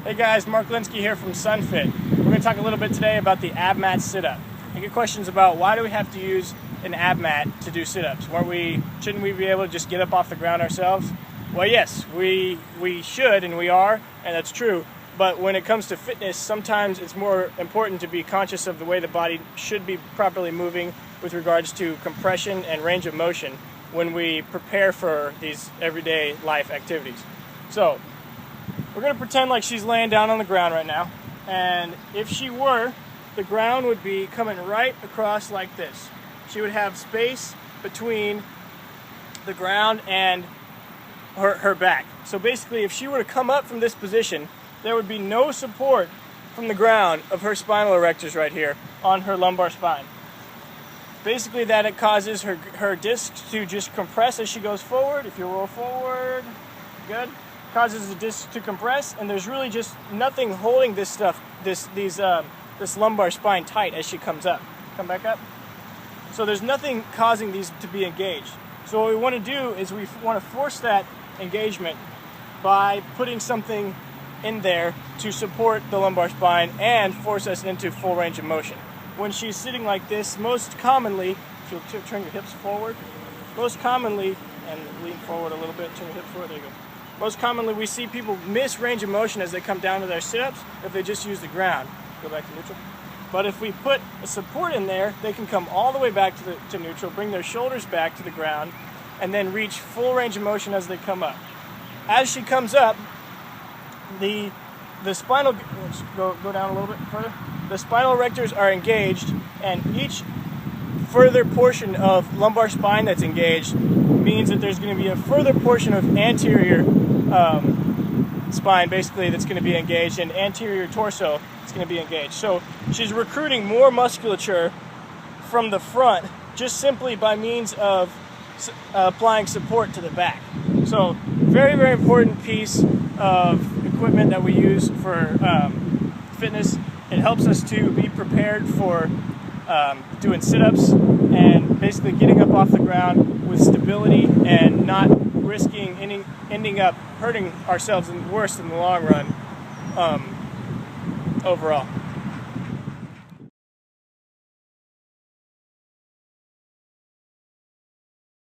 Hey guys, Mark Linsky here from Sunfit. We're going to talk a little bit today about the Abmat sit-up. I get questions about why do we have to use an Abmat to do sit-ups? Shouldn't we be able to just get up off the ground ourselves? Well, yes, we should, and we are, and that's true. But when it comes to fitness, sometimes it's more important to be conscious of the way the body should be properly moving with regards to compression and range of motion when we prepare for these everyday life activities. So, we're going to pretend like she's laying down on the ground right now, and if she were, the ground would be coming right across like this. She would have space between the ground and her back. So basically, if she were to come up from this position, there would be no support from the ground of her spinal erectors right here on her lumbar spine. Basically, that it causes her discs to just compress as she goes forward. If you roll forward, good. Causes the disc to compress, and there's really just nothing holding this lumbar spine tight as she comes up. Come back up. So there's nothing causing these to be engaged. So what we want to do is we want to force that engagement by putting something in there to support the lumbar spine and force us into full range of motion. When she's sitting like this, most commonly, if you'll turn your hips forward, most commonly, and lean forward a little bit, turn your hips forward, there you go. Most commonly, we see people miss range of motion as they come down to their sit-ups if they just use the ground. Go back to neutral. But if we put a support in there, they can come all the way back to neutral, bring their shoulders back to the ground, and then reach full range of motion as they come up. As she comes up, the spinal, go down a little bit further. The spinal erectors are engaged, and each further portion of lumbar spine that's engaged means that there's going to be a further portion of anterior spine, basically, that's going to be engaged, and anterior torso is going to be engaged. So she's recruiting more musculature from the front just simply by means of applying support to the back. So very, very important piece of equipment that we use for fitness. It helps us to be prepared for doing sit-ups and basically getting up off the ground with stability and not risking ending up hurting ourselves worse in the long run overall.